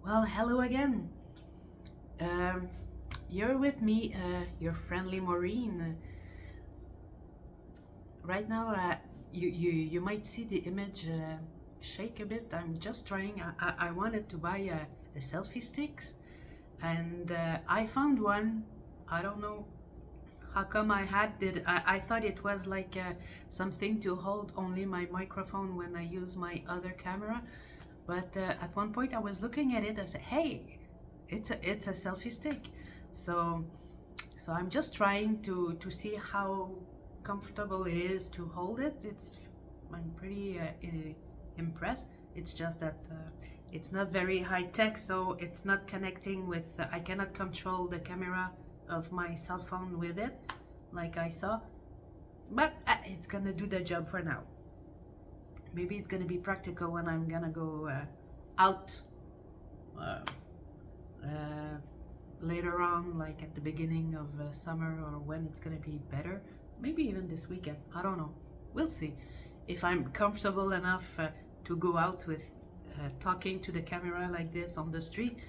Well, hello again. Um, you're with me, your friendly Maureen. Right now, you might see the image shake a bit. I'm just trying. I wanted to buy a selfie sticks, and I found one. I don't know how come I had it. I thought it was like something to hold only my microphone when I use my other camera. But at one point I was looking at it. I said, "Hey, it's a selfie stick." So I'm just trying to see how comfortable it is to hold it. I'm pretty impressed. It's just that it's not very high tech, so it's not connecting with. I cannot control the camera of my cell phone with it, like I saw. But it's gonna do the job for now. Maybe it's gonna be practical when I'm gonna go out uh, uh, later on, like at the beginning of summer, or when it's gonna be better. Maybe even this weekend. I don't know. We'll see if I'm comfortable enough to go out with talking to the camera like this on the street.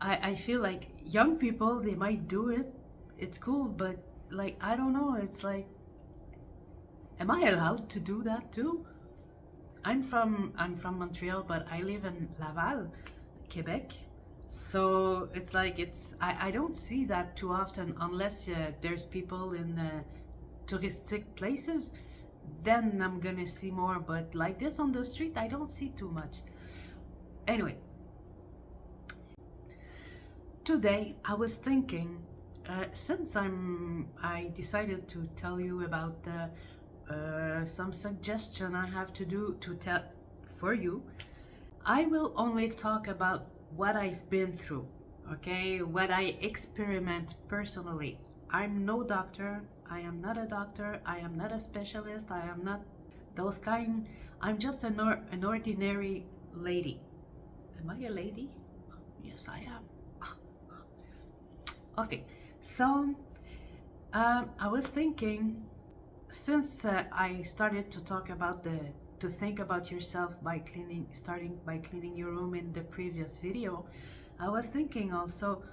I feel like young people, they might do it. It's cool, but like I don't know. It's like, am I allowed to do that too? I'm from Montreal, but I live in Laval, Quebec. So it's like I don't see that too often unless there's people in touristic places. Then I'm gonna see more, but like this on the street, I don't see too much. Anyway, today I was thinking, since I decided to tell you about some suggestion I have to do to tell for you. I will only talk about what I've been through, okay? What I experiment personally. I'm no doctor. I am not a doctor. I am not a specialist. I am not those kind. I'm just an ordinary lady. Am I a lady? Yes, I am. Okay, so I was thinking, since I started to talk about to think about yourself by starting by cleaning your room in the previous video, I was thinking also,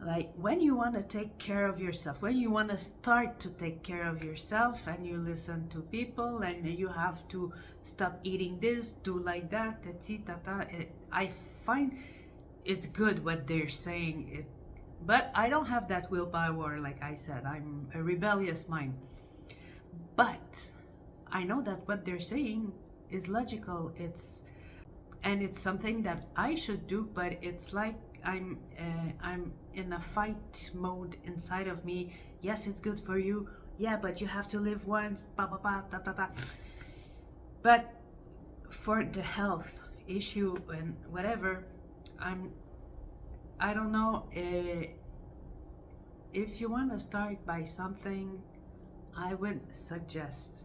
like, when you want to take care of yourself, when you want to start to take care of yourself, and you listen to people, and you have to stop eating this, do like that, I find it's good what they're saying. But I don't have that willpower, like I said. I'm a rebellious mind. But I know that what they're saying is logical. It's something that I should do, but it's like I'm in a fight mode inside of me. Yes, it's good for you. Yeah, but you have to live once. Ba ba ba ta ta ta. But for the health issue and whatever, I don't know. If you want to start by something, I would suggest,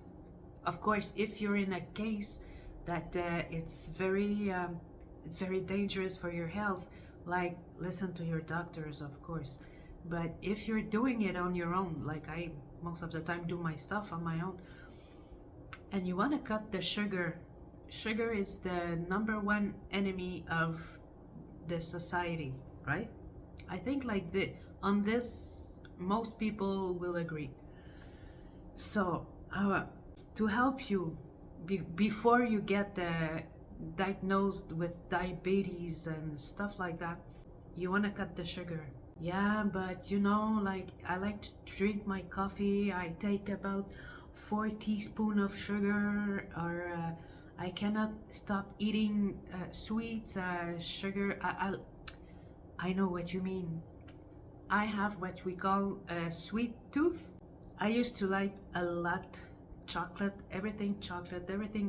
of course, if you're in a case that it's very dangerous for your health, like listen to your doctors, of course. But if you're doing it on your own, like I most of the time do my stuff on my own, and you want to cut the sugar, sugar is the number one enemy of the society, right? I think like on this, most people will agree. So, to help you before you get diagnosed with diabetes and stuff like that, you want to cut the sugar. Yeah, but like I like to drink my coffee. I take about 4 teaspoons of sugar, or I cannot stop eating sweets, sugar. I know what you mean. I have what we call a sweet tooth. I used to like a lot chocolate, everything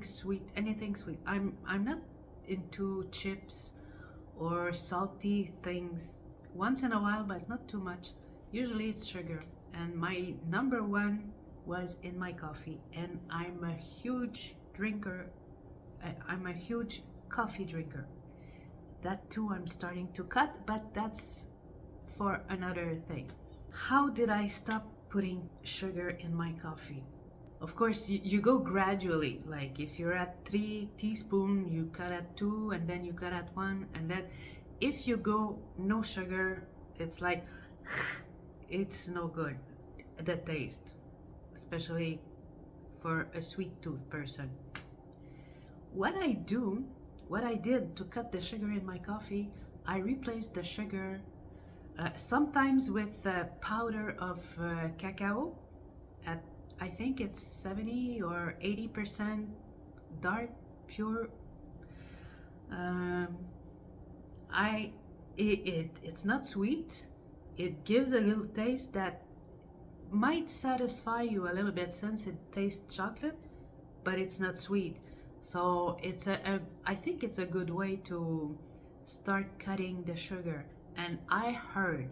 sweet, anything sweet. I'm not into chips or salty things. Once in a while, but not too much. Usually it's sugar. And my number one was in my coffee. And I'm a huge drinker. I'm a huge coffee drinker. That too I'm starting to cut, but that's for another thing. How did I stop putting sugar in my coffee? Of course, you go gradually. Like if you're at 3 teaspoons, you cut at 2, and then you cut at 1, and then if you go no sugar, it's like it's no good. The taste, especially for a sweet tooth person. What I do, what I did to cut the sugar in my coffee, I replaced the sugar sometimes with powder of cacao at, I think it's 70 or 80% dark pure. Um, I it's not sweet. It gives a little taste that might satisfy you a little bit since it tastes chocolate, but it's not sweet. So it's I think it's a good way to start cutting the sugar. And I heard,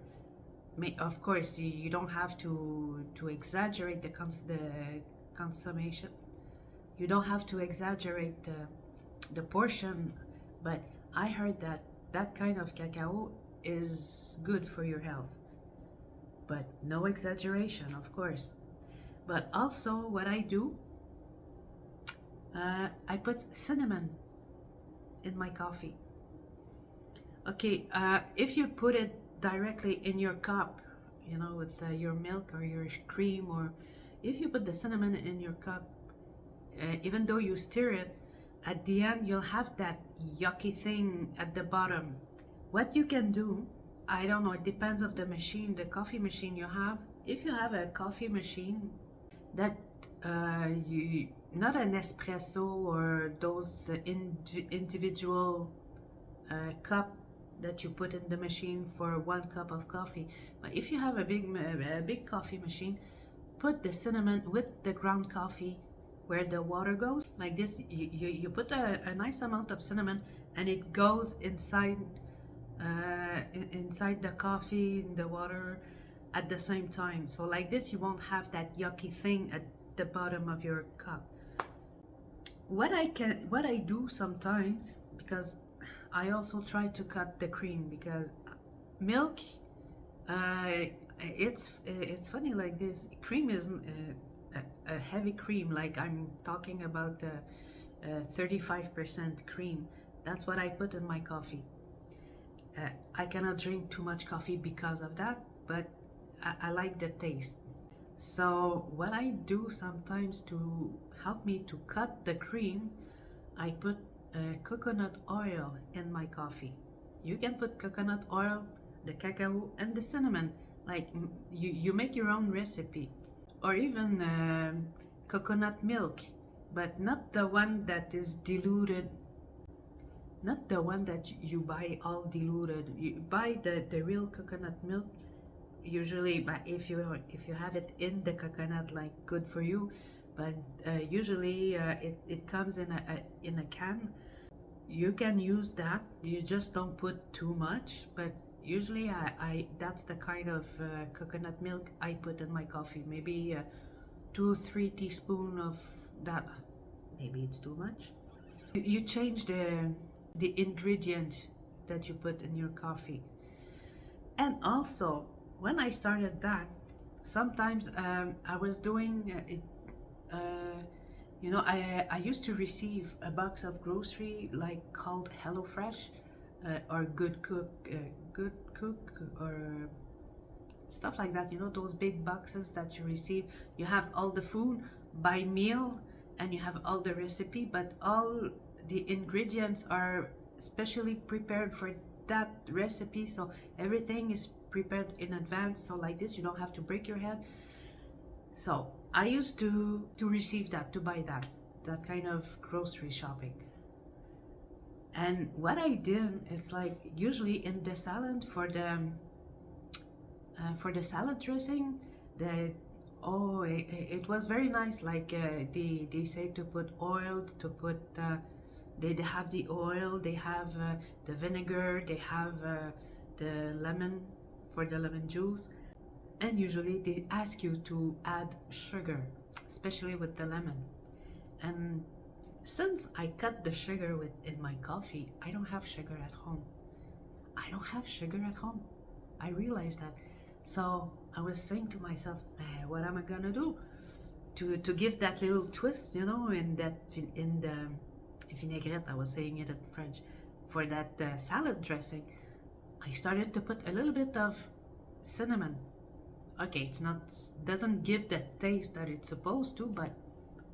of course, you don't have to exaggerate the consummation. You don't have to exaggerate the portion, but I heard that that kind of cacao is good for your health. But no exaggeration, of course. But also, what I do, I put cinnamon in my coffee. Okay, if you put it directly in your cup, you know, with your milk or your cream, or if you put the cinnamon in your cup, even though you stir it, at the end you'll have that yucky thing at the bottom. What you can do, I don't know, it depends of the machine, the coffee machine you have. If you have a coffee machine that you not an espresso or those individual cup that you put in the machine for 1 cup of coffee, but if you have a big coffee machine, put the cinnamon with the ground coffee where the water goes. Like this, you put a nice amount of cinnamon, and it goes inside inside the coffee, the water at the same time. So like this, you won't have that yucky thing at the bottom of your cup. What I do sometimes, because I also try to cut the cream, because milk, it's funny like this. Cream is a heavy cream. Like I'm talking about 35% cream. That's what I put in my coffee. I cannot drink too much coffee because of that, but I like the taste. So what I do sometimes to help me to cut the cream, I put coconut oil in my coffee. You can put coconut oil, the cacao, and the cinnamon. Like you make your own recipe, or even coconut milk, but not the one that is diluted. Not the one that you buy all diluted. You buy the real coconut milk. Usually, but if you have it in the coconut, like, good for you. But usually it comes in a can. You can use that. You just don't put too much. But usually I that's the kind of coconut milk I put in my coffee. Maybe 2-3 teaspoons of that. Maybe it's too much. You change the ingredient that you put in your coffee. And also, when I started that, sometimes I was doing it. You know, I used to receive a box of grocery like called HelloFresh or Good Cook, or stuff like that. You know, those big boxes that you receive. You have all the food by meal, and you have all the recipe, but all the ingredients are specially prepared for that recipe. So everything is prepared in advance. So like this, you don't have to break your head. So I used to receive that, to buy that kind of grocery shopping. And what I did, it's like usually in the salad for the salad dressing, it was very nice. Like they say to put oil, to put they have the oil, they have the vinegar, they have the lemon for the lemon juice, and usually they ask you to add sugar, especially with the lemon. And since I cut the sugar in my coffee, I don't have sugar at home. I don't have sugar at home. I realized that. So I was saying to myself, what am I gonna do? to give that little twist, you know, in the vinaigrette. I was saying it in French. For that salad dressing, I started to put a little bit of cinnamon. Okay, it's not doesn't give the taste that it's supposed to, but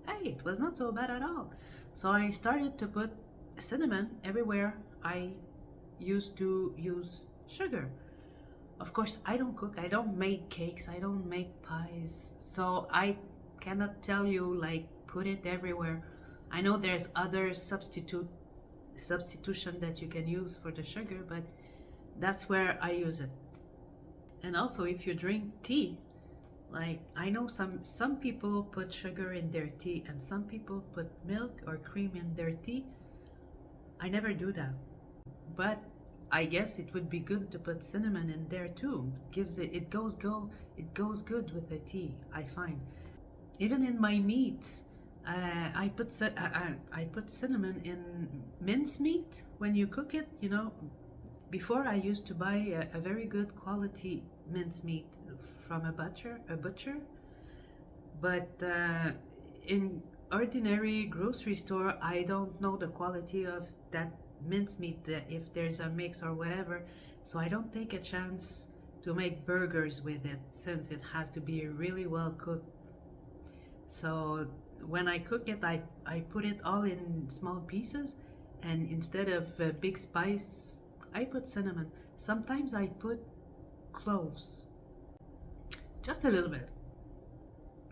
hey, it was not so bad at all. So I started to put cinnamon everywhere I used to use sugar. Of course, I don't cook, I don't make cakes, I don't make pies, so I cannot tell you like put it everywhere. I know there's other substitution that you can use for the sugar, but that's where I use it. And also, if you drink tea, like I know some people put sugar in their tea and some people put milk or cream in their tea. I never do that. But I guess it would be good to put cinnamon in there too. Gives it it goes good with the tea, I find. Even in my meat, I put cinnamon in mince meat when you cook it. You know, before I used to buy a very good quality mince meat from a butcher, but in ordinary grocery store, I don't know the quality of that mincemeat, if there's a mix or whatever, so I don't take a chance to make burgers with it since it has to be really well cooked. So when I cook it, I put it all in small pieces, and instead of big spice, I put cinnamon. Sometimes I put cloves, just a little bit,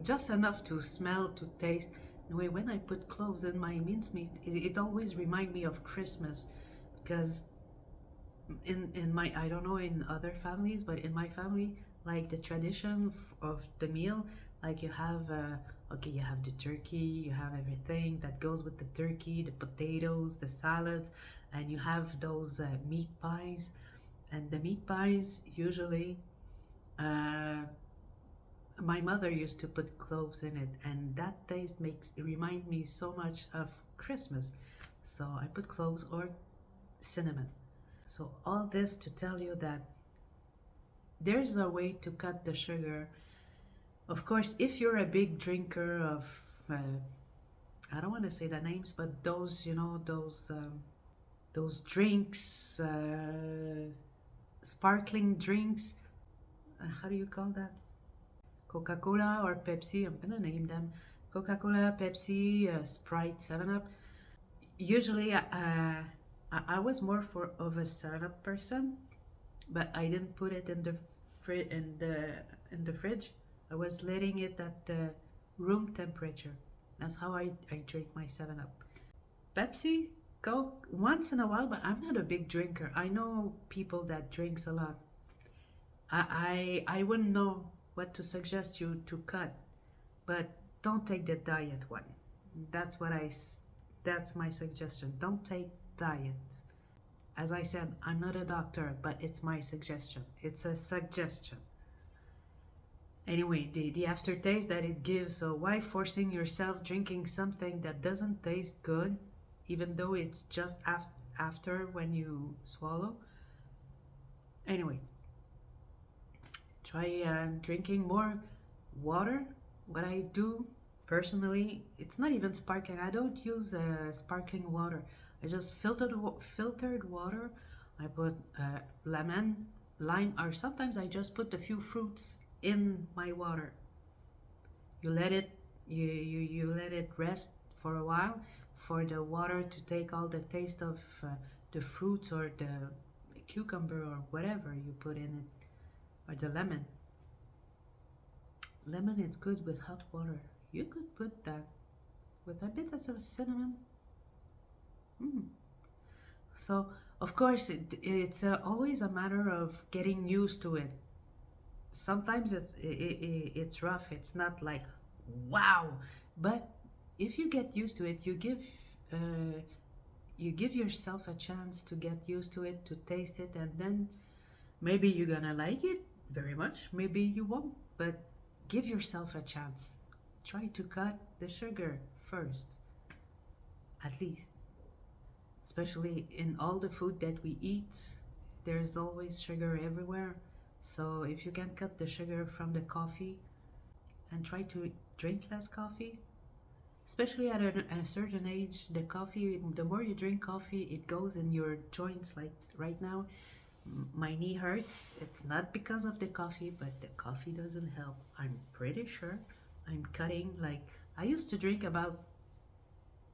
just enough to smell, to taste. Anyway, when I put cloves in my mincemeat, it always reminds me of Christmas, because in my, I don't know in other families, but in my family, like the tradition of the meal, like you have okay, you have the turkey, you have everything that goes with the turkey, the potatoes, the salads, and you have those meat pies. And the meat pies usually, my mother used to put cloves in it, and that taste makes it remind me so much of Christmas. So I put cloves or cinnamon. So all this to tell you that there's a way to cut the sugar. Of course, if you're a big drinker of, I don't want to say the names, but those, you know, those drinks, sparkling drinks, how do you call that? Coca-Cola or Pepsi, I'm gonna name them. Coca-Cola, Pepsi, Sprite, 7-Up. Usually, I was more of a 7-Up person, but I didn't put it in the fridge. I was letting it at the room temperature. That's how I drink my 7-Up. Pepsi, Coke, once in a while, but I'm not a big drinker. I know people that drinks a lot. I wouldn't know what to suggest you to cut, but don't take the diet one. That's that's my suggestion. Don't take diet. As I said, I'm not a doctor, but it's my suggestion. It's a suggestion. Anyway, the aftertaste that it gives, so why forcing yourself drinking something that doesn't taste good, even though it's just after when you swallow? Anyway, try drinking more water. What I do personally, it's not even sparkling. I don't use sparkling water. I just filtered water. I put lemon, lime, or sometimes I just put a few fruits in my water. You let it you let it rest for a while for the water to take all the taste of the fruits or the cucumber or whatever you put in it, or the lemon. Lemon is good with hot water. You could put that with a bit of cinnamon. So of course it's always a matter of getting used to it. Sometimes it's rough. It's not like wow, but if you get used to it, you give yourself a chance to get used to it, to taste it, and then maybe you're gonna like it very much, maybe you won't, but give yourself a chance. Try to cut the sugar first, at least. Especially in all the food that we eat, there's always sugar everywhere. So if you can cut the sugar from the coffee and try to drink less coffee. Especially at a certain age, the coffee, the more you drink coffee, it goes in your joints. Like right now, my knee hurts. It's not because of the coffee, but the coffee doesn't help. I'm pretty sure. I'm cutting, like, I used to drink about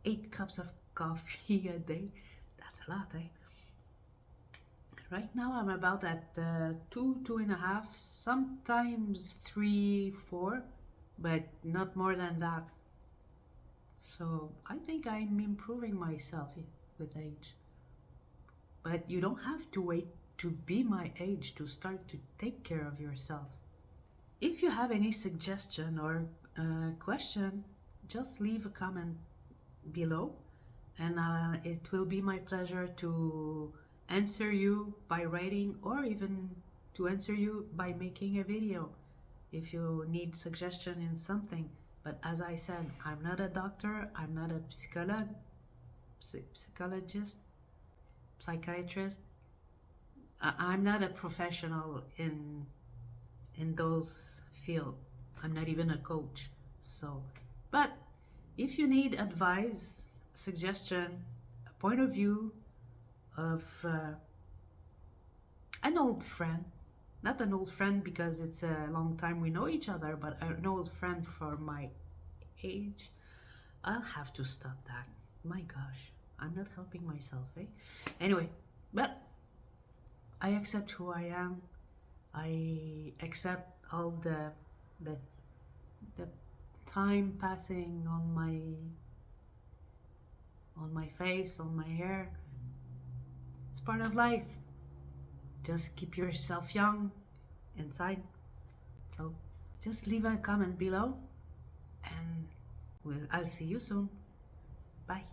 8 cups of coffee a day. That's a lot, eh? Right now I'm about at 2.5, sometimes 3, 4, but not more than that. So I think I'm improving myself with age. But you don't have to wait to be my age to start to take care of yourself. If you have any suggestion or question, just leave a comment below, and it will be my pleasure to answer you by writing, or even to answer you by making a video if you need suggestion in something. But as I said, I'm not a doctor, I'm not a psychologist, psychiatrist. I'm not a professional in those field. I'm not even a coach. So, but if you need advice, suggestion, a point of view of an old friend, not an old friend because it's a long time we know each other, but an old friend for my age, I'll have to stop that. My gosh, I'm not helping myself, eh? Anyway, but I accept who I am. I accept all the the time passing on my face, on my hair. It's part of life. Just keep yourself young inside. So just leave a comment below, and I'll see you soon. Bye.